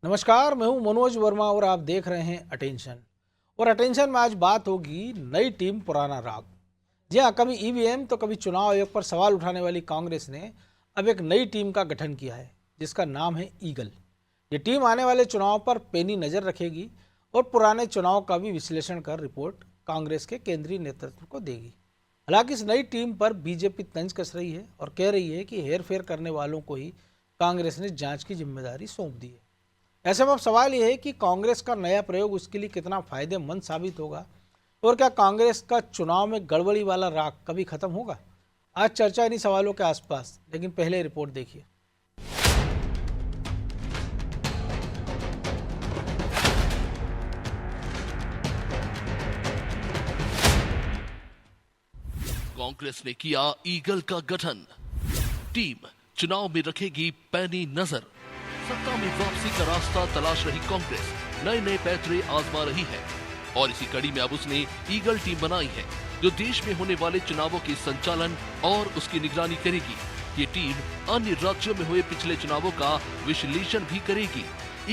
नमस्कार, मैं हूं मनोज वर्मा और आप देख रहे हैं अटेंशन। और अटेंशन में आज बात होगी नई टीम पुराना राग। जी हाँ, कभी ईवीएम तो कभी चुनाव आयोग पर सवाल उठाने वाली कांग्रेस ने अब एक नई टीम का गठन किया है, जिसका नाम है ईगल। ये टीम आने वाले चुनाव पर पैनी नजर रखेगी और पुराने चुनाव का भी विश्लेषण कर रिपोर्ट कांग्रेस के केंद्रीय नेतृत्व को देगी। हालांकि इस नई टीम पर बीजेपी तंज कस रही है और कह रही है कि हेरफेर करने वालों को ही कांग्रेस ने जांच की जिम्मेदारी सौंप दी है। ऐसे में अब सवाल यह है कि कांग्रेस का नया प्रयोग उसके लिए कितना फायदेमंद साबित होगा और क्या कांग्रेस का चुनाव में गड़बड़ी वाला राग कभी खत्म होगा। आज चर्चा इन्हीं सवालों के आसपास, लेकिन पहले रिपोर्ट देखिए। कांग्रेस ने किया ईगल का गठन। टीम चुनाव में रखेगी पैनी नजर। सत्ता में वापसी का रास्ता तलाश रही कांग्रेस नए नए पैतरे आजमा रही है और इसी कड़ी में अब उसने ईगल टीम बनाई है जो देश में होने वाले चुनावों के संचालन और उसकी निगरानी करेगी। ये टीम अन्य राज्यों में हुए पिछले चुनावों का विश्लेषण भी करेगी।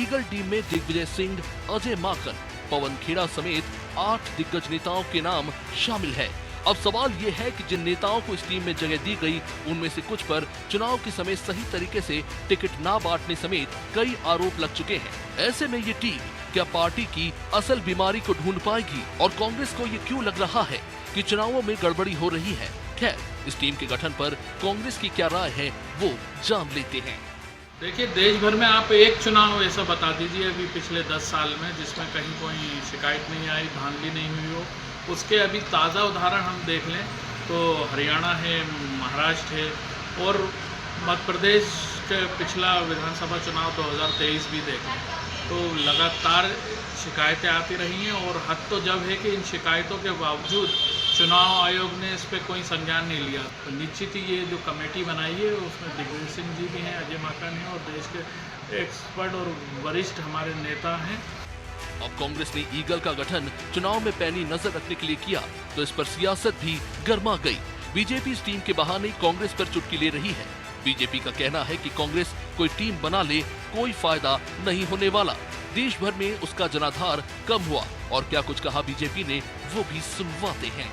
ईगल टीम में दिग्विजय सिंह, अजय माकन, पवन खेड़ा समेत 8 दिग्गज नेताओं के नाम शामिल है। अब सवाल ये है कि जिन नेताओं को इस टीम में जगह दी गई उनमें से कुछ पर चुनाव के समय सही तरीके से टिकट ना बांटने समेत कई आरोप लग चुके हैं। ऐसे में ये टीम क्या पार्टी की असल बीमारी को ढूंढ पाएगी और कांग्रेस को ये क्यों लग रहा है कि चुनावों में गड़बड़ी हो रही है। खैर, इस टीम के गठन पर कांग्रेस की क्या राय है वो जान लेते हैं। देखिए, देश भर में आप एक चुनाव ऐसा बता दीजिए अभी पिछले 10 साल में जिसमें कहीं कोई शिकायत नहीं आई, धांधली नहीं हुई हो। उसके अभी ताज़ा उदाहरण हम देख लें तो हरियाणा है, महाराष्ट्र है और मध्य प्रदेश के पिछला विधानसभा चुनाव 2023 भी देख लें तो लगातार शिकायतें आती रही हैं। और हद तो जब है कि इन शिकायतों के बावजूद चुनाव आयोग ने इस पर कोई संज्ञान नहीं लिया। तो निश्चित ही ये जो कमेटी बनाई है उसमें दिग्विजय सिंह जी भी हैं, अजय माकन हैं और देश के एक्सपर्ट और वरिष्ठ हमारे नेता हैं। अब कांग्रेस ने ईगल का गठन चुनाव में पैनी नजर रखने के लिए किया तो इस पर सियासत भी गर्मा गई। बीजेपी इस टीम के बहाने कांग्रेस पर चुटकी ले रही है। बीजेपी का कहना है कि कांग्रेस कोई टीम बना ले कोई फायदा नहीं होने वाला। देश भर में उसका जनाधार कम हुआ और क्या कुछ कहा बीजेपी ने वो भी सुनवाते हैं।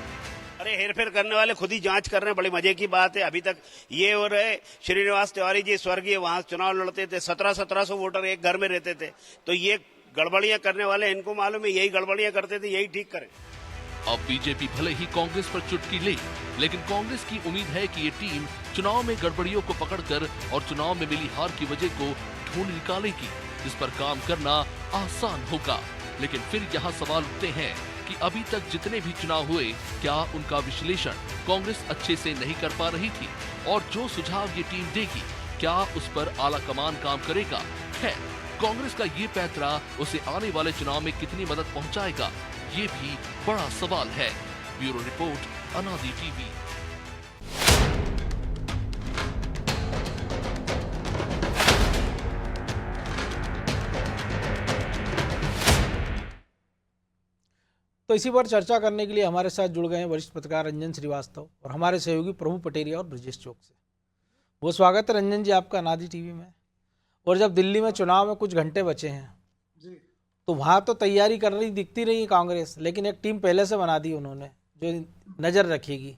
अरे हेरफेर करने वाले खुद ही जांच कर रहे हैं, बड़ी मजे की बात है। अभी तक ये हो रहे श्रीनिवास तिवारी जी स्वर्गीय वहां चुनाव लड़ते थे, 1700 वोटर एक घर में रहते थे। तो ये गड़बड़ियां करने वाले इनको मालूम है, यही गड़बड़ियां करते थे, यही ठीक करें। अब बीजेपी भले ही कांग्रेस पर चुटकी ले, लेकिन कांग्रेस की उम्मीद है कि ये टीम चुनाव में गड़बड़ियों को पकड़कर और चुनाव में मिली हार की वजह को ढूंढ निकालेगी, जिस पर काम करना आसान होगा। लेकिन फिर यहाँ सवाल उठते हैं कि अभी तक जितने भी चुनाव हुए क्या उनका विश्लेषण कांग्रेस अच्छे से नहीं कर पा रही थी और जो सुझाव ये टीम देगी क्या उस पर आला कमान काम करेगा। खैर, कांग्रेस का ये पैतरा उसे आने वाले चुनाव में कितनी मदद पहुंचाएगा ये भी बड़ा सवाल है। ब्यूरो रिपोर्ट, अनादि टीवी। तो इसी पर चर्चा करने के लिए हमारे साथ जुड़ गए हैं वरिष्ठ पत्रकार रंजन श्रीवास्तव और हमारे सहयोगी प्रभु पटेरिया और ब्रजेश चौक से। वो स्वागत है रंजन जी आपका अनादि टीवी में। और जब दिल्ली में चुनाव में कुछ घंटे बचे हैं जी, तो वहाँ तो तैयारी कर रही दिखती रही कांग्रेस, लेकिन एक टीम पहले से बना दी उन्होंने जो नज़र रखेगी।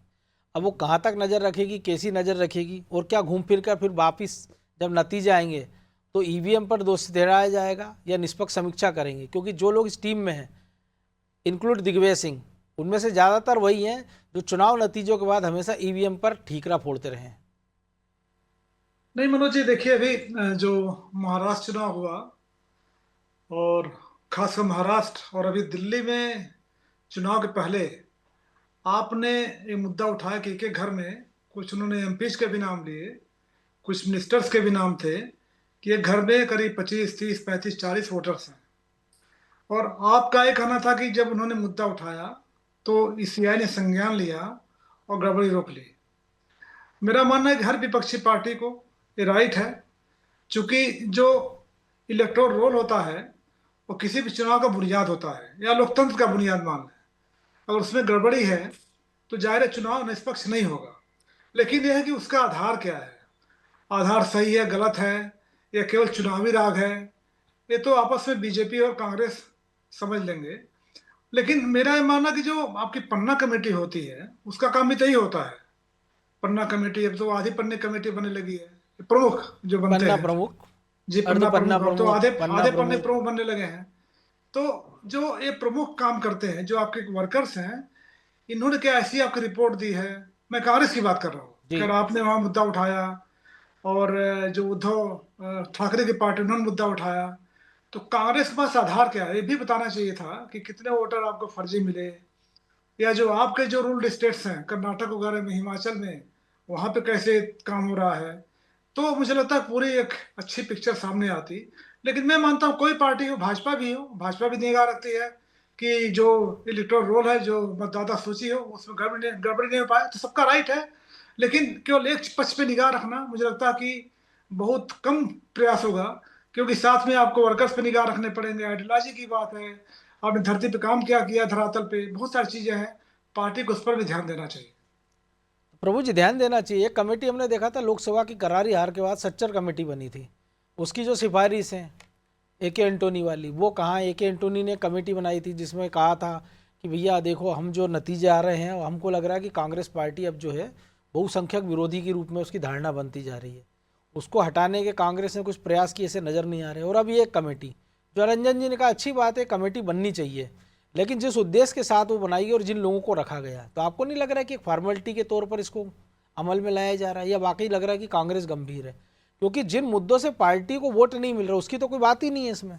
अब वो कहाँ तक नज़र रखेगी, कैसी नज़र रखेगी और क्या घूम फिर कर फिर वापिस जब नतीजे आएंगे तो ईवीएम पर दोष ठहराया जाएगा या निष्पक्ष समीक्षा करेंगे। क्योंकि जो लोग इस टीम में हैं इंक्लूड दिग्विजय सिंह, उनमें से ज़्यादातर वही हैं जो चुनाव नतीजों के बाद हमेशा ईवीएम पर ठीकरा फोड़ते रहे हैं। नहीं मनोज जी, देखिए अभी जो महाराष्ट्र चुनाव हुआ और खासकर महाराष्ट्र और अभी दिल्ली में चुनाव के पहले आपने ये मुद्दा उठाया कि एक एक घर में कुछ उन्होंने एमपीज के भी नाम लिए, कुछ मिनिस्टर्स के भी नाम थे कि एक घर में करीब 25, 30, 35, 40 वोटर्स हैं। और आपका ये कहना था कि जब उन्होंने मुद्दा उठाया तो ईसीआई ने संज्ञान लिया और गड़बड़ी रोक ली। मेरा मानना है कि हर विपक्षी पार्टी को ये राइट है, चूंकि जो इलेक्टोरल रोल होता है वो किसी भी चुनाव का बुनियाद होता है या लोकतंत्र का बुनियाद मान लें। अगर उसमें गड़बड़ी है तो जाहिर है चुनाव निष्पक्ष नहीं होगा। लेकिन यह है कि उसका आधार क्या है, आधार सही है, गलत है, या केवल चुनावी राग है, ये तो आपस में बीजेपी और कांग्रेस समझ लेंगे। लेकिन मेरा ये मानना कि जो आपकी पन्ना कमेटी होती है उसका काम भी तो यही होता है। पन्ना कमेटी अब तो आधी पन्ने कमेटी बनने लगी है, प्रमुख जो बनते पन्ना हैं। प्रमुख, जी, अर्ध पन्ना पन्ना प्रमुख, अब तो प्रमुख, आधे पन्ना आधे पन्ने प्रमुख। प्रमुख बनने लगे हैं। तो जो ये प्रमुख काम करते हैं, जो आपके वर्कर्स हैं, इन्होंने क्या ऐसी आपकी रिपोर्ट दी है। मैं कांग्रेस की बात कर रहा हूँ, जी। खैर आपने वहां मुद्दा उठाया, और जो उद्धव ठाकरे की पार्टी उन्होंने मुद्दा उठाया। तो कांग्रेस के पास आधार क्या है, ये भी बताना चाहिए था कि कितने वोटर आपको फर्जी मिले, या जो आपके जो रूल्ड स्टेट्स हैं कर्नाटक वगैरह में, हिमाचल में, वहां पे कैसे काम हो रहा है। तो मुझे लगता है पूरी एक अच्छी पिक्चर सामने आती। लेकिन मैं मानता हूँ कोई पार्टी हो, भाजपा भी हो, भाजपा भी निगाह रखती है कि जो इलेक्टोरल रोल है, जो मतदाता सूची हो, उसमें गड़बड़ी नहीं हो पाए, तो सबका राइट है। लेकिन केवल एक पक्ष पे निगाह रखना मुझे लगता है कि बहुत कम प्रयास होगा, क्योंकि साथ में आपको वर्कर्स पे निगाह रखने पड़ेंगे। आइडियोलॉजी की बात है, आपने धरती पे काम क्या किया, धरातल पे बहुत सारी चीजें हैं, पार्टी को उस पर भी ध्यान देना चाहिए। प्रभु जी ध्यान देना चाहिए। एक कमेटी हमने देखा था लोकसभा की करारी हार के बाद, सच्चर कमेटी बनी थी, उसकी जो सिफारिश है एके एंटोनी वाली, वो कहाँ एके एंटोनी ने कमेटी बनाई थी जिसमें कहा था कि भैया देखो हम जो नतीजे आ रहे हैं, हमको लग रहा है कि कांग्रेस पार्टी अब जो है बहुसंख्यक विरोधी के रूप में उसकी धारणा बनती जा रही है, उसको हटाने के कांग्रेस ने कुछ प्रयास किए ऐसे नज़र नहीं आ रहे। और अब ये एक कमेटी, जो रंजन जी ने कहा अच्छी बात है, कमेटी बननी चाहिए, लेकिन जिस उद्देश्य के साथ वो बनाई गई और जिन लोगों को रखा गया, तो आपको नहीं लग रहा है कि एक फॉर्मेलिटी के तौर पर इसको अमल में लाया जा रहा है, या वाकई लग रहा है कि कांग्रेस गंभीर है? क्योंकि जिन मुद्दों से पार्टी को वोट नहीं मिल रहा उसकी तो कोई बात ही नहीं है इसमें।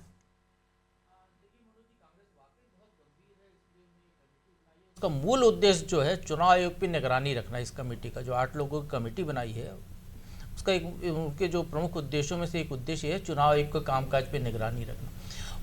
उसका मूल उद्देश्य जो है चुनाव आयोग की निगरानी रखना। इस कमेटी का जो 8 लोगों की कमेटी बनाई है, उसका एक उनके जो प्रमुख उद्देश्यों में से एक उद्देश्य है चुनाव आयोग के कामकाज पे निगरानी रखना।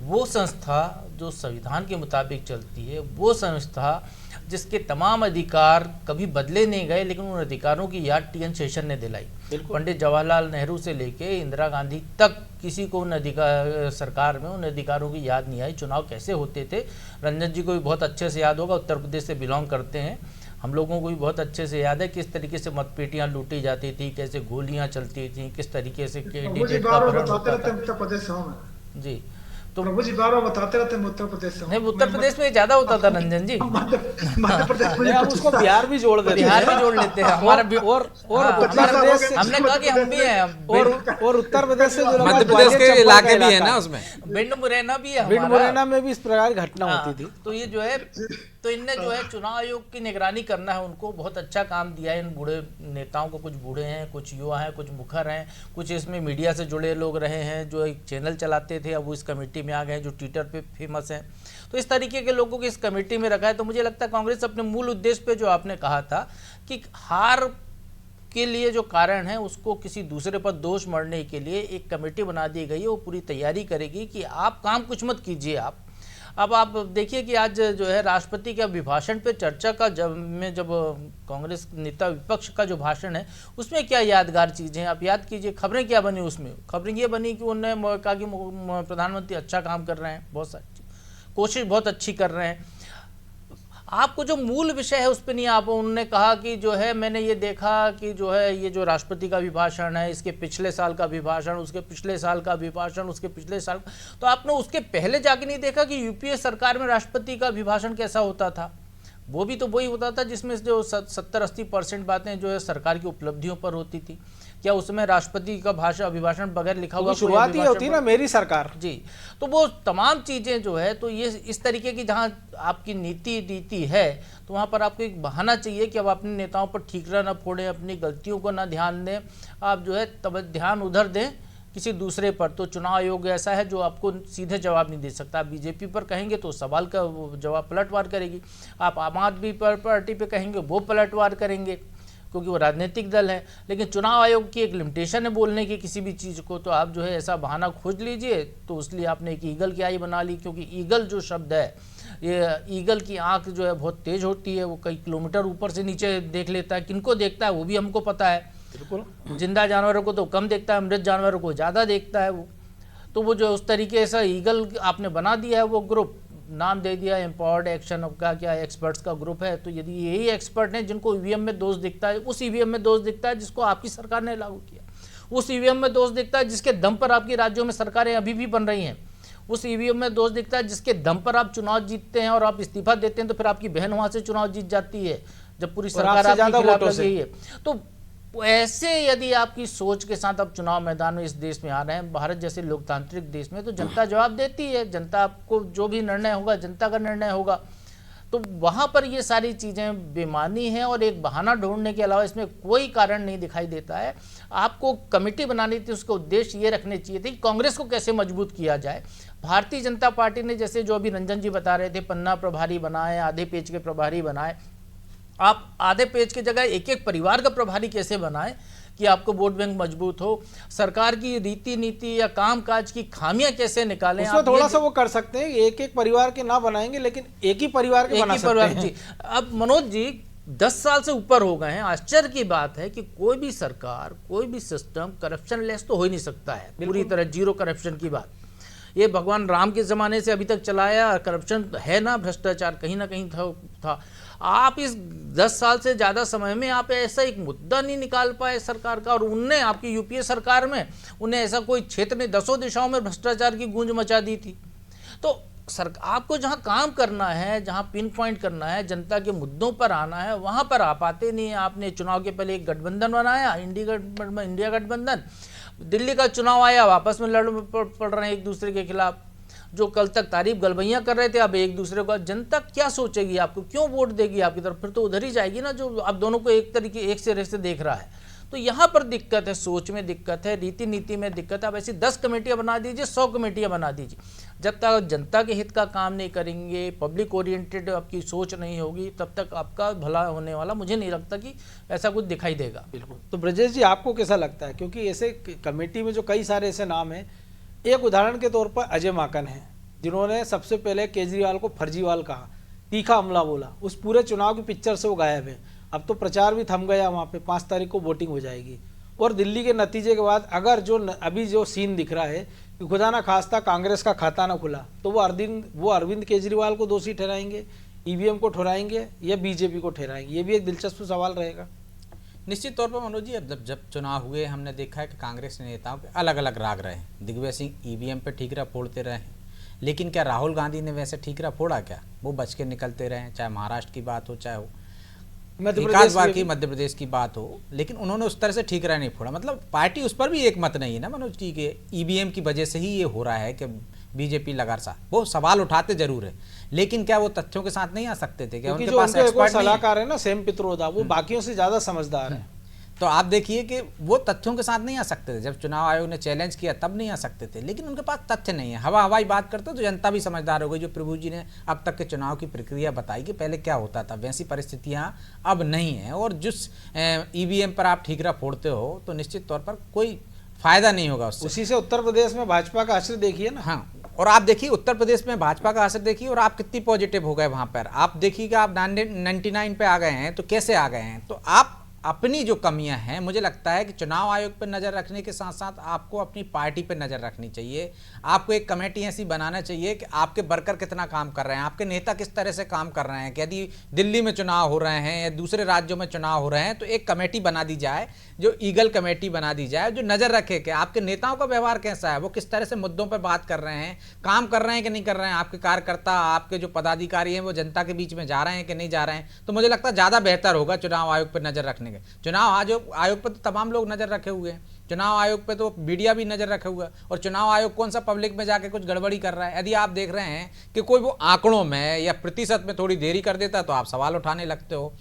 वो संस्था जो संविधान के मुताबिक चलती है, वो संस्था जिसके तमाम अधिकार कभी बदले नहीं गए, लेकिन उन अधिकारों की याद टी एन शेषन ने दिलाई। पंडित जवाहरलाल नेहरू से लेके इंदिरा गांधी तक किसी को उन अधिकार, सरकार में उन अधिकारों की याद नहीं आई, चुनाव कैसे होते थे। रंजन जी को भी बहुत अच्छे से याद होगा, उत्तर प्रदेश से बिलोंग करते हैं, हम लोगों को भी बहुत अच्छे से याद है किस तरीके से मतपेटियां लूटी जाती थी, कैसे गोलियां चलती थी, किस तरीके से कैंडिडेट का अपहरण होता था। उत्तर प्रदेश से हूं मैं। जी, तो प्रभु जी बार बार बताते रहते हैं उत्तर प्रदेश से हूं। नहीं, उत्तर प्रदेश में ज्यादा होता था रंजन जी। मध्य प्रदेश में हम उसको बिहार भी जोड़ देते बिहार हैं। भी जोड़ लेते हैं हमारा और हाँ, उत्तर हमारा प्रदेश से, हमने कहा कि हम भी हैं, और उत्तर प्रदेश से जो मध्य प्रदेश के इलाके भी है ना उसमें, भिंड मुरैना भी है भिंड हमारा। मुरैना में भी इस प्रकार की घटना हाँ, होती थी। तो ये जो है, तो इनने जो है चुनाव आयोग की निगरानी करना है, उनको बहुत अच्छा काम दिया है इन बूढ़े नेताओं को। कुछ बूढ़े हैं, कुछ युवा हैं, कुछ मुखर हैं, कुछ इसमें मीडिया से जुड़े लोग रहे हैं, जो एक चैनल चलाते थे अब वो इस कमेटी में आ गए, जो ट्विटर पे फेमस हैं। तो इस तरीके के लोगों को इस कमेटी में रखा है। तो मुझे लगता है कांग्रेस अपने मूल उद्देश्य पे, जो आपने कहा था कि हार के लिए जो कारण है उसको किसी दूसरे पर दोष मढ़ने के लिए एक कमेटी बना दी गई है। वो पूरी तैयारी करेगी कि आप काम कुछ मत कीजिए। अब आप देखिए कि आज जो है राष्ट्रपति के अभिभाषण पे चर्चा का जब कांग्रेस नेता विपक्ष का जो भाषण है उसमें क्या यादगार चीज़ें आप याद कीजिए। खबरें क्या बनी उसमें? खबरें ये बनी कि उन्होंने कहा कि प्रधानमंत्री अच्छा काम कर रहे हैं, बहुत सारी कोशिश बहुत अच्छी कर रहे हैं। आपको जो मूल विषय है उस पर नहीं, आप उन्होंने कहा कि जो है मैंने ये देखा कि जो है ये जो राष्ट्रपति का अभिभाषण है, इसके पिछले साल का अभिभाषण, उसके पिछले साल का अभिभाषण, उसके पिछले साल, तो आपने उसके पहले जाके नहीं देखा कि यूपीए सरकार में राष्ट्रपति का अभिभाषण कैसा होता था। वो भी तो वही होता था जिसमें जो 70-80% बातें जो है सरकार की उपलब्धियों पर होती थी। क्या उसमें राष्ट्रपति का अभिभाषण बगैर लिखा हुआ शुरुआत ही होती ना मेरी सरकार जी। तो वो तमाम चीज़ें जो है, तो ये इस तरीके की जहाँ आपकी नीति है तो वहाँ पर आपको एक बहाना चाहिए कि अब अपने नेताओं पर ठीकरा ना फोड़ें, अपनी गलतियों को ना ध्यान दें, आप जो है तब ध्यान उधर दें किसी दूसरे पर। तो चुनाव आयोग ऐसा है जो आपको सीधे जवाब नहीं दे सकता। आप बीजेपी पर कहेंगे तो सवाल का जवाब पलटवार करेगी, आप आम आदमी पार्टी पे कहेंगे वो पलटवार करेंगे क्योंकि वो राजनीतिक दल है। लेकिन चुनाव आयोग की एक लिमिटेशन है बोलने की किसी भी चीज़ को, तो आप जो है ऐसा बहाना खोज लीजिए। तो इसलिए आपने एक ईगल की आई बना ली, क्योंकि ईगल जो शब्द है, ये ईगल की आंख जो है बहुत तेज होती है, वो कई किलोमीटर ऊपर से नीचे देख लेता है। किनको देखता है वो भी हमको पता है, बिल्कुल। जिंदा जानवरों को तो कम देखता है, मृत जानवरों को ज़्यादा देखता है वो। तो वो जो उस तरीके से ईगल आपने बना दिया है, वो ग्रुप नाम दे दिया एम्पावर्ड एक्शन का, क्या एक्सपर्ट्स का ग्रुप है। तो यदि यही एक्सपर्ट हैं जिनको ईवीएम में दोष दिखता है, उस ईवीएम में दोष दिखता है जिसको आपकी सरकार ने लागू किया, उस ईवीएम में दोष दिखता है जिसके दम पर आपकी राज्यों में सरकारें अभी भी बन रही हैं, उस ईवीएम में दोष दिखता है। जिसके दम पर आप चुनाव जीतते हैं और आप इस्तीफा देते हैं तो फिर आपकी बहन वहां से चुनाव जीत जाती है जब पूरी सरकार आपसे आपके ज्यादा खिलाफ वोटों लग गई है। तो ऐसे यदि आपकी सोच के साथ आप चुनाव मैदान में इस देश में आ रहे हैं, भारत जैसे लोकतांत्रिक देश में, तो जनता जवाब देती है। जनता आपको जो भी निर्णय होगा जनता का निर्णय होगा। तो वहां पर ये सारी चीजें बेमानी हैं और एक बहाना ढूंढने के अलावा इसमें कोई कारण नहीं दिखाई देता है। आपको कमेटी बनानी थी, उसका उद्देश्य ये रखने चाहिए थे कि कांग्रेस को कैसे मजबूत किया जाए। भारतीय जनता पार्टी ने, जैसे जो अभी रंजन जी बता रहे थे, पन्ना प्रभारी बनाए, आधे पेज के प्रभारी बनाए। आप आधे पेज की जगह एक एक परिवार का प्रभारी कैसे बनाएं कि आपको वोट बैंक मजबूत हो। सरकार की रीति नीति या कामकाज की खामियां कैसे निकालें। उसमें थोड़ा सा वो कर सकते हैं, एक एक परिवार के ना बनाएंगे लेकिन एक ही परिवार के बना सकते हैं। जी, अब मनोज जी 10 साल से ऊपर हो गए हैं। आश्चर्य की बात है कि कोई भी सरकार, कोई भी सिस्टम करप्शन लेस तो हो ही नहीं सकता है, पूरी तरह जीरो करप्शन की बात। ये भगवान राम के ज़माने से अभी तक चलाया करप्शन है ना, भ्रष्टाचार कहीं ना कहीं था। आप इस 10 साल से ज़्यादा समय में आप ऐसा एक मुद्दा नहीं निकाल पाए सरकार का। और उनने आपकी यूपीए सरकार में उन्हें ऐसा कोई क्षेत्र नहीं, 10 दिशाओं में भ्रष्टाचार की गूंज मचा दी थी। तो आपको जहां काम करना है, जहां पिन पॉइंट करना है, जनता के मुद्दों पर आना है, वहां पर आप आते नहीं। आपने चुनाव के पहले एक गठबंधन बनाया, इंडिया गठबंधन। दिल्ली का चुनाव आया, वापस में लड़ पड़ रहे हैं एक दूसरे के खिलाफ। जो कल तक तारीफ गलबैयां कर रहे थे, अब एक दूसरे को। जनता क्या सोचेगी, आपको क्यों वोट देगी आपकी तरफ? फिर तो उधर ही जाएगी ना, जो आप दोनों को एक तरीके एक सिरे से देख रहा है। तो यहाँ पर दिक्कत है, सोच में दिक्कत है, रीति नीति में दिक्कत है। अब ऐसी 10 कमेटियाँ बना दीजिए, 100 कमेटियाँ बना दीजिए, जब तक जनता के हित का काम नहीं करेंगे, पब्लिक ओरिएंटेड आपकी सोच नहीं होगी, तब तक आपका भला होने वाला मुझे नहीं लगता कि ऐसा कुछ दिखाई देगा। बिल्कुल। तो ब्रजेश जी, आपको कैसा लगता है? क्योंकि ऐसे कमेटी में जो कई सारे ऐसे नाम हैं, एक उदाहरण के तौर पर अजय माकन है, जिन्होंने सबसे पहले केजरीवाल को फर्जीवाल कहा, तीखा हमला बोला। उस पूरे चुनाव की पिक्चर से वो गायब है। अब तो प्रचार भी थम गया वहाँ पे, 5 तारीख को वोटिंग हो जाएगी। और दिल्ली के नतीजे के बाद अगर अभी जो सीन दिख रहा है कि खुदा ना खास्ता कांग्रेस का खाता ना खुला, तो वो अरविंद केजरीवाल को दोषी ठहराएंगे, ईवीएम को ठहराएंगे या बीजेपी को ठहराएंगे? ये भी एक दिलचस्प सवाल रहेगा। निश्चित तौर पर मनोज जी, अब जब चुनाव हुए हमने देखा है कि कांग्रेस नेताओं के अलग अलग राग रहे। दिग्विजय सिंह ईवीएम पे ठीकरा फोड़ते रहे, लेकिन क्या राहुल गांधी ने वैसे ठीकरा फोड़ा? क्या वो बच के निकलते रहे? चाहे महाराष्ट्र की बात हो, चाहे हो एकाध बार की मध्य प्रदेश की बात हो, लेकिन उन्होंने उस तरह से ठीकरा नहीं फोड़ा। मतलब पार्टी उस पर भी एक मत नहीं है ना मनोज जी के ईवीएम की वजह से ही ये हो रहा है कि बीजेपी लगातार वो सवाल उठाते जरूर है, लेकिन क्या वो तथ्यों के साथ नहीं आ सकते थे? क्या उनके पास एक्सपर्ट सलाहकार है ना सेम पित्रोदा, वो बाकियों से ज्यादा समझदार है। तो आप देखिए कि वो तथ्यों के साथ नहीं आ सकते थे। जब चुनाव आयोग ने चैलेंज किया तब नहीं आ सकते थे, लेकिन उनके पास तथ्य नहीं है। हवाई बात करते तो जनता भी समझदार हो गई। जो प्रभु जी ने अब तक के चुनाव की प्रक्रिया बताई कि पहले क्या होता था, वैसी परिस्थितियां अब नहीं है। और जिस ईवीएम पर आप ठीकरा फोड़ते हो तो निश्चित तौर पर कोई फायदा नहीं होगा उससे। उसी से उत्तर प्रदेश में भाजपा का असर देखिए ना। हाँ, और आप देखिए उत्तर प्रदेश में भाजपा का असर देखिए, और आप कितनी पॉजिटिव हो गए वहां पर। आप देखिए कि आप 99 पे आ गए हैं, तो कैसे आ गए हैं? तो आप अपनी जो कमियां हैं, मुझे लगता है कि चुनाव आयोग पर नज़र रखने के साथ साथ आपको अपनी पार्टी पर नज़र रखनी चाहिए। आपको एक कमेटी ऐसी बनाना चाहिए कि आपके वर्कर कितना काम कर रहे हैं, आपके नेता किस तरह से काम कर रहे हैं। कि यदि दिल्ली में चुनाव हो रहे हैं या दूसरे राज्यों में चुनाव हो रहे हैं, तो एक कमेटी बना दी जाए, जो ईगल कमेटी बना दी जाए, जो नज़र रखे कि आपके नेताओं का व्यवहार कैसा है, वो किस तरह से मुद्दों पर बात कर रहे हैं, काम कर रहे हैं कि नहीं कर रहे हैं, आपके कार्यकर्ता, आपके जो पदाधिकारी हैं वो जनता के बीच में जा रहे हैं कि नहीं जा रहे हैं। तो मुझे लगता है ज़्यादा बेहतर होगा चुनाव आयोग पर नज़र रखने के। चुनाव आयोग पर तो तमाम लोग नजर रखे हुए हैं, चुनाव आयोग पे तो मीडिया भी नजर रखे हुआ है। और चुनाव आयोग कौन सा पब्लिक में जाके कुछ गड़बड़ी कर रहा है? यदि आप देख रहे हैं कि कोई वो आंकड़ों में या प्रतिशत में थोड़ी देरी कर देता, तो आप सवाल उठाने लगते हो।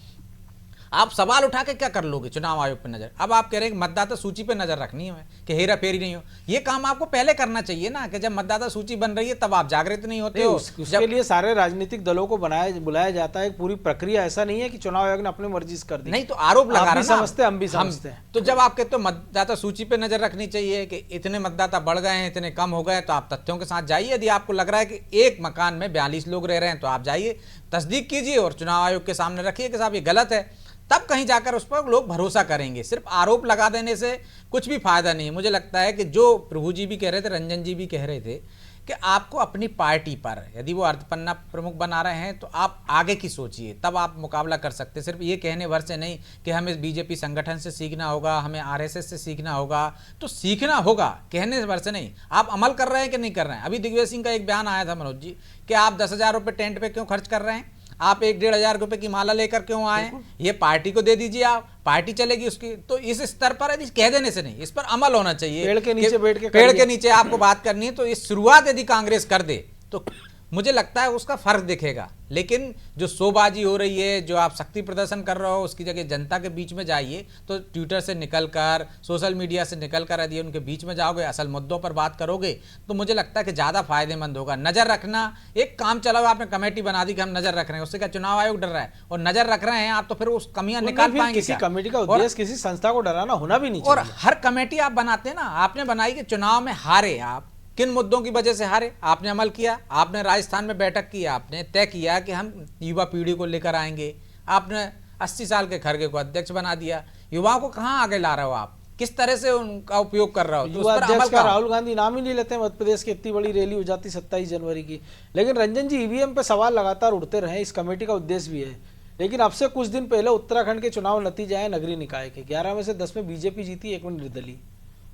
आप सवाल उठा के क्या कर लोगे चुनाव आयोग पर नजर? अब आप कह रहे हैं कि मतदाता सूची पे नजर रखनी है कि हेरा फेरी नहीं हो। ये काम आपको पहले करना चाहिए ना, कि जब मतदाता सूची बन रही है तब आप जागृत नहीं होते हो। उसके लिए सारे राजनीतिक दलों को बुलाया जाता है, पूरी प्रक्रिया। ऐसा नहीं है कि चुनाव आयोग ने अपनी मर्जी से कर दी। नहीं तो आरोप लगा रहे हैं, समझते हम भी समझते हैं। तो जब आप कहते हो मतदाता सूची पे नजर रखनी चाहिए कि इतने मतदाता बढ़ गए हैं, इतने कम हो गए, तो आप तथ्यों के साथ जाइए। यदि आपको लग रहा है कि एक मकान में 42 लोग रह रहे हैं, तो आप जाइए, तस्दीक कीजिए और चुनाव आयोग के सामने रखिए कि साहब ये गलत है। तब कहीं जाकर उस पर लोग भरोसा करेंगे। सिर्फ आरोप लगा देने से कुछ भी फायदा नहीं है। मुझे लगता है कि जो प्रभु जी भी कह रहे थे, रंजन जी भी कह रहे थे कि आपको अपनी पार्टी पर, यदि वो अर्धपन्ना प्रमुख बना रहे हैं तो आप आगे की सोचिए, तब आप मुकाबला कर सकते हैं। सिर्फ ये कहने भर से नहीं कि हमें बीजेपी संगठन से सीखना होगा, हमें आरएसएस से सीखना होगा। तो सीखना होगा कहने भर से नहीं, आप अमल कर रहे हैं कि नहीं कर रहे हैं। अभी दिग्विजय सिंह का एक बयान आया था मनोज जी कि आप 10,000 रुपये टेंट पे क्यों खर्च कर रहे हैं, आप 1-1,500 रुपए की माला लेकर क्यों आए, ये पार्टी को दे दीजिए, आप पार्टी चलेगी उसकी। तो इस स्तर पर यदि कह देने से नहीं, इस पर अमल होना चाहिए। पेड़ के नीचे बैठ के पेड़ के नीचे आपको बात करनी है, तो इस शुरुआत यदि कांग्रेस कर दे तो मुझे लगता है उसका फर्क दिखेगा। लेकिन जो शोबाजी हो रही है, जो आप शक्ति प्रदर्शन कर रहे हो, उसकी जगह जनता के बीच में जाइए। तो ट्विटर से निकलकर, सोशल मीडिया से निकलकर यदि उनके बीच में जाओगे, असल मुद्दों पर बात करोगे, तो मुझे लगता है कि ज़्यादा फायदेमंद होगा। नज़र रखना, एक काम चलाओ, आपने कमेटी बना दी कि हम नज़र रख रहे हैं, उससे क्या चुनाव आयोग डर रहा है? और नज़र रख रहे हैं आप, तो फिर उस कमियां निकाल पाएंगे किसी क्या? कमेटी का उद्देश्य किसी संस्था को डराना होना भी नहीं और चाहिए। हर कमेटी आप बनाते हैं ना, आपने बनाई कि चुनाव में हारे आप, किन मुद्दों की वजह से हारे, आपने अमल किया। आपने राजस्थान में बैठक की, आपने तय किया कि हम युवा पीढ़ी को लेकर आएंगे। आपने 80 साल के खड़गे को अध्यक्ष बना दिया। युवाओं को कहाँ आगे ला रहे हो आप, किस तरह से उनका उपयोग कर रहे हो? तो उस युवा पर अध्यक्ष अमल का करो। राहुल गांधी नाम ही नहीं लेते। मध्य प्रदेश की इतनी बड़ी रैली हो जाती 27 जनवरी की। लेकिन रंजन जी, ईवीएम पे सवाल लगातार उठते रहे, इस कमेटी का उद्देश्य भी है। लेकिन अब से कुछ दिन पहले उत्तराखंड के चुनाव नतीजे आए नगरीय निकाय के। 11 में से 10 में बीजेपी जीती, 1 में निर्दलीय।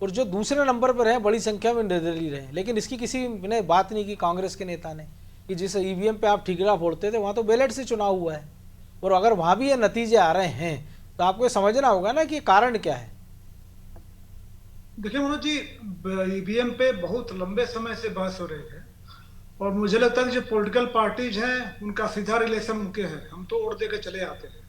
और जो दूसरे नंबर पर रहे, बड़ी संख्या में निर्दलीय रहे। लेकिन इसकी किसी ने बात नहीं की कांग्रेस के नेता ने कि जिस ईवीएम पे आप ठीकरा फोड़ते थे, वहाँ तो बैलेट से चुनाव हुआ है। और अगर वहाँ भी ये नतीजे आ रहे हैं तो आपको समझना होगा ना कि कारण क्या है। देखिए मनोज जी, ईवीएम पे बहुत लंबे समय से बहस हो रही है और मुझे लगता है कि जो पॉलिटिकल पार्टीज हैं उनका सीधा रिलेशन उनके है, हम तो वोट दे के चले आते हैं।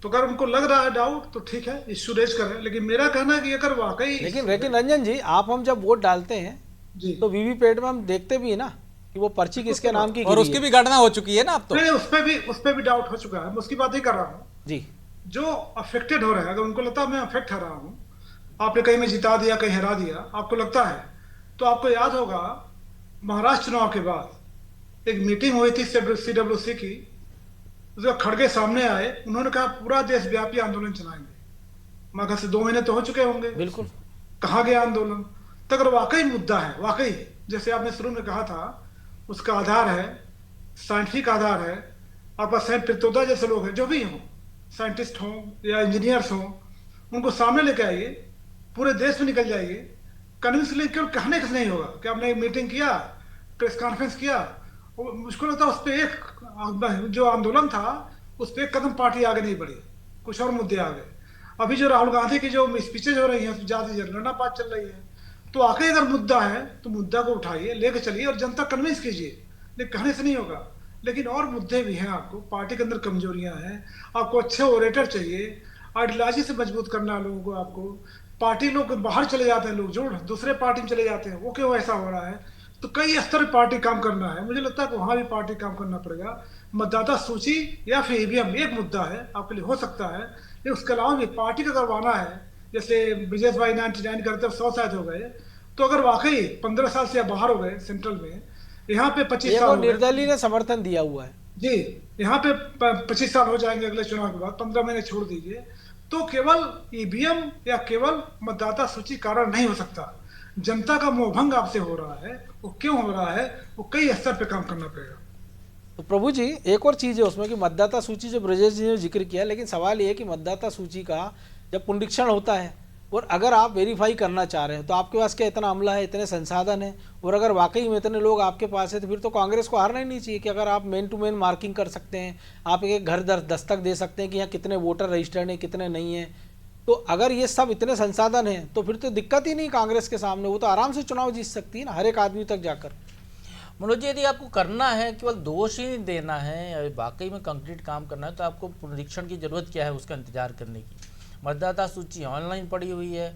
तो अगर उनको लग रहा है डाउट तो ठीक है, इश्यू रेज करें। लेकिन मेरा कहना है कि अगर वाकई लेकिन रंजन जी, आप हम जब वोट डालते हैं जी तो वीवीपैट में हम देखते भी है ना कि वो पर्ची किसके नाम की और गिरी उसकी है। भी गणना हो चुकी है ना अब तो। नहीं, उस पे भी डाउट हो चुका है, मैं उसकी बात ही कर रहा हूँ। जी, जो अफेक्टेड हो रहे हैं, अगर उनको लगता है मैं अफेक्ट हो रहा हूँ, आपने कहीं में जिता दिया, कहीं हरा दिया, आपको लगता है, तो आपको याद होगा महाराष्ट्र चुनाव के बाद एक मीटिंग हुई थी CWC की, उसका खड़गे सामने आए, उन्होंने कहा पूरा देशव्यापी आंदोलन चलाएंगे। मगर से 2 महीने तो हो चुके होंगे, बिल्कुल। कहाँ गया आंदोलन? तो अगर वाकई मुद्दा है, वाकई जैसे आपने शुरू में कहा था, उसका आधार है, साइंटिफिक आधार है, आपका सैन पित्रोदा जैसे लोग हैं, जो भी हों, साइंटिस्ट हों या इंजीनियर्स हों, उनको सामने लेके आइए, पूरे देश में निकल जाइए, कन्विंस के लिए। केवल कहने से नहीं होगा कि आपने एक मीटिंग किया, प्रेस कॉन्फ्रेंस किया, मुझको लगता है उस पर एक जो आंदोलन था उस पर एक कदम पार्टी आगे नहीं बढ़ी, कुछ और मुद्दे आ गए। अभी जो राहुल गांधी की जो स्पीचेज हो रही हैं, ज्यादा जनगणना बात चल रही है। तो आखिर अगर मुद्दा है तो मुद्दा को उठाइए, लेके चलिए और जनता कन्विंस कीजिए, लेकिन कहने से नहीं होगा। लेकिन और मुद्दे भी हैं, आपको पार्टी के अंदर कमजोरियां हैं, आपको अच्छे ओरेटर चाहिए, आइडियोलॉजी से मजबूत करना है लोगों को। आपको पार्टी लोग बाहर चले जाते हैं, लोग जो दूसरे पार्टी में चले जाते हैं, वो क्यों ऐसा हो रहा है? तो कई स्तर पर पार्टी काम करना है, मुझे लगता है कि वहां भी पार्टी काम करना पड़ेगा। मतदाता सूची या फिर ईवीएम एक मुद्दा है, आपके लिए हो सकता है, लेकिन उसके अलावा भी पार्टी का करवाना है। जैसे ब्रिजेश भाई 99 करते 100 शायद हो गए, तो अगर वाकई 15 साल से बाहर हो गए सेंट्रल में, यहाँ पे 25 साल हो गए। निर्दलीय ने समर्थन दिया हुआ है जी, यहाँ पे 25 साल हो जाएंगे अगले चुनाव के बाद, 15 महीने छोड़ दीजिए। तो केवल ईवीएम या केवल मतदाता सूची कारण नहीं हो सकता। जनता का मोहभंग आपसे हो रहा है, वो क्यों हो रहा है, वो कई स्तर पे काम करना पड़ेगा। तो प्रभु जी, एक और चीज़ है उसमें कि मतदाता सूची जो ब्रजेश जी ने जिक्र किया, लेकिन सवाल ये है कि मतदाता सूची का जब पुनरीक्षण होता है और अगर आप वेरीफाई करना चाह रहे हैं तो आपके पास क्या इतना अमला है, इतने संसाधन है? और अगर वाकई में इतने लोग आपके पास है तो फिर तो कांग्रेस को हारना ही नहीं चाहिए कि अगर आप मेन टू मेन मार्किंग कर सकते हैं, आप एक घर दस्तक दे सकते हैं कि यहाँ कितने वोटर रजिस्टर्ड हैं, कितने नहीं हैं। तो अगर ये सब इतने संसाधन हैं तो फिर तो दिक्कत ही नहीं कांग्रेस के सामने, वो तो आराम से चुनाव जीत सकती है ना, हर एक आदमी तक जाकर। मनोज जी, यदि आपको करना है, केवल दोष ही नहीं देना है, वाकई में कंक्रीट काम करना है, तो आपको पुनरीक्षण की जरूरत क्या है उसका इंतजार करने की? मतदाता सूची ऑनलाइन पड़ी हुई है,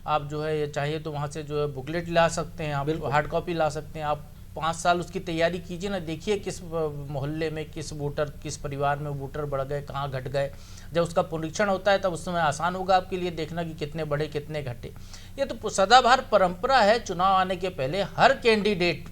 आप जो है ये चाहिए तो वहाँ से जो है बुकलेट ला सकते हैं, आप हार्ड कॉपी ला सकते हैं। आप 5 साल उसकी तैयारी कीजिए ना, देखिए किस मोहल्ले में किस वोटर, किस परिवार में वोटर बढ़ गए, कहाँ घट गए। जब उसका पुनरीक्षण होता है तब उस समय आसान होगा आपके लिए देखना कि कितने बढ़े कितने घटे। ये तो सदाबहार परंपरा है, चुनाव आने के पहले हर कैंडिडेट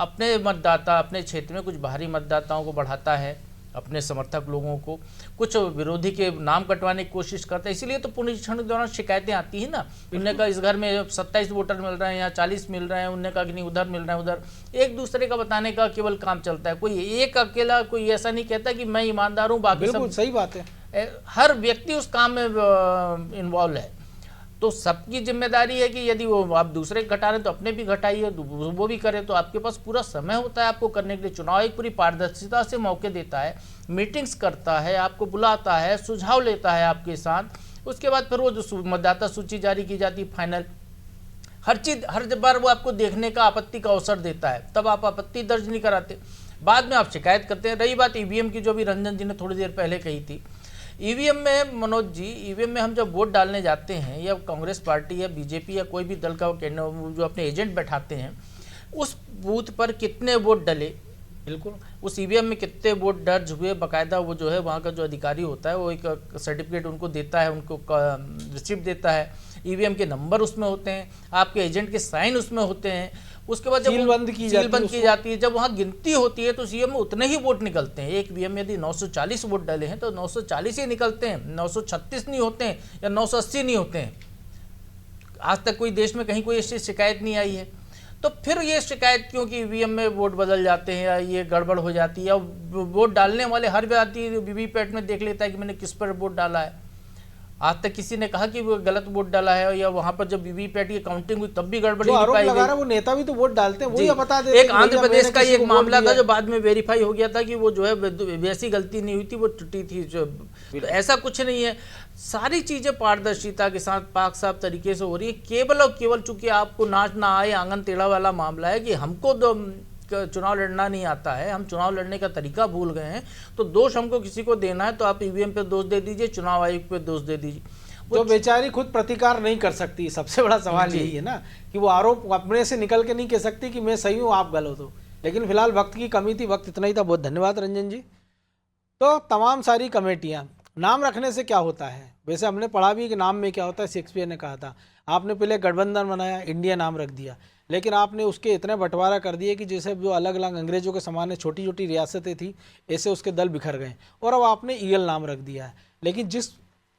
अपने मतदाता, अपने क्षेत्र में कुछ बाहरी मतदाताओं को बढ़ाता है, अपने समर्थक लोगों को, कुछ विरोधी के नाम कटवाने की कोशिश करते हैं। इसीलिए तो पुनरीक्षण के दौरान शिकायतें आती है ना, उनने कहा इस घर में 27 वोटर मिल रहे हैं, यहाँ 40 मिल रहे हैं, उनने कहा कि नहीं उधर मिल रहे हैं, उधर। एक दूसरे का बताने का केवल काम चलता है। कोई एक अकेला कोई ऐसा नहीं कहता कि मैं ईमानदार हूँ, बाकी बिल्कुल सब सही बात है। हर व्यक्ति उस काम में इन्वॉल्व है। तो सबकी जिम्मेदारी है कि यदि वो आप दूसरे घटा रहे तो अपने भी घटाइए, वो भी करें। तो आपके पास पूरा समय होता है आपको करने के लिए। चुनाव एक पूरी पारदर्शिता से मौके देता है, मीटिंग्स करता है, आपको बुलाता है, सुझाव लेता है आपके साथ। उसके बाद फिर वो जो मतदाता सूची जारी की जाती है फाइनल, हर चीज़ हर बार वो आपको देखने का, आपत्ति का अवसर देता है, तब आप आपत्ति दर्ज नहीं कराते, बाद में आप शिकायत करते हैं। रही बात ईवीएम की, जो भी रंजन जी ने थोड़ी देर पहले कही थी, ईवीएम में मनोज जी, ईवीएम में हम जब वोट डालने जाते हैं, या कांग्रेस पार्टी या बीजेपी या कोई भी दल का जो अपने एजेंट बैठाते हैं, उस बूथ पर कितने वोट डले, बिल्कुल उस ईवीएम में कितने वोट दर्ज हुए, बाकायदा वो जो है वहाँ का जो अधिकारी होता है वो एक सर्टिफिकेट उनको देता है, उनको रिसिप्ट देता है। ईवीएम के नंबर उसमें होते हैं, आपके एजेंट के साइन उसमें होते हैं। उसके बाद जब सीलबंद की जाती है, जब वहाँ गिनती होती है तो ईवीएम में उतने ही वोट निकलते हैं। एक ईवीएम में यदि 940 वोट डाले हैं तो 940 ही निकलते हैं, 936 नहीं होते हैं या 980 नहीं होते हैं। आज तक कोई देश में कहीं कोई ऐसी शिकायत नहीं आई है। तो फिर ये शिकायत क्यों कि ईवीएम में वोट बदल जाते हैं या ये गड़बड़ हो जाती है, या वोट डालने वाले हर व्यक्ति वीवीपैट में देख लेता है कि मैंने किस पर वोट डाला है। आज तक किसी ने कहा कि वो गलत वोट डाला है, या वहाँ पर जब वीवीपैट की काउंटिंग हुई तब भी गड़बड़ी नहीं पाई गई। वो नेता भी तो वोट डालते हैं, वही बता देते हैं। एक आंध्र प्रदेश का एक मामला था जो बाद में वेरीफाई हो गया था कि वो जो है वैसी गलती नहीं हुई थी, वो टूटी थी। तो ऐसा कुछ नहीं है, सारी चीजें पारदर्शिता के साथ पाक साफ तरीके से हो रही है। केवल और केवल चूंकि आपको नाच ना आए आंगन टेढ़ा वाला मामला है कि हमको चुनाव लड़ना नहीं आता है, हम चुनाव लड़ने का तरीका भूल गए हैं, तो दोष हमको किसी को देना है तो आप ईवीएम पे दोष दे दीजिए, चुनाव आयोग पे दोष दे दीजिए। तो बेचारी खुद प्रतिकार नहीं कर सकती। सबसे बड़ा सवाल यही है ना कि वो आरोप अपने से निकल के नहीं कह सकती कि मैं सही हूँ आप गलत हो। लेकिन फिलहाल वक्त की कमी थी, वक्त इतना ही था। बहुत धन्यवाद रंजन जी। तो तमाम सारी कमेटियाँ, नाम रखने से क्या होता है? वैसे हमने पढ़ा भी कि नाम में क्या होता है, शेक्सपियर ने कहा था। आपने पहले गठबंधन बनाया, इंडिया नाम रख दिया, लेकिन आपने उसके इतने बंटवारा कर दिए कि जैसे जो अलग अलग अंग्रेजों के समान छोटी छोटी रियासतें थी, ऐसे उसके दल बिखर गए, और अब आपने ईगल नाम रख दिया है। लेकिन जिस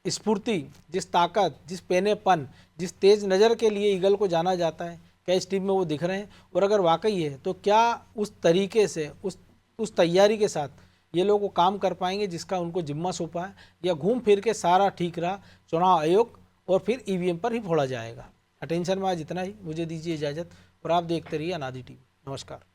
स्फूर्ति, जिस ताकत, जिस पेनेपन, जिस तेज नज़र के लिए ईगल को जाना जाता है, क्या इस टीम में वो दिख रहे हैं? और अगर वाकई है तो क्या उस तरीके से, उस तैयारी के साथ ये लोग वो काम कर पाएंगे जिसका उनको जिम्मा सौंपा है, या घूम फिर के सारा ठीक रहा चुनाव आयोग और फिर ईवीएम पर ही फोड़ा जाएगा? अटेंशन में आज इतना ही। मुझे दीजिए इजाज़त और आप देखते रहिए अनादि टीवी। नमस्कार।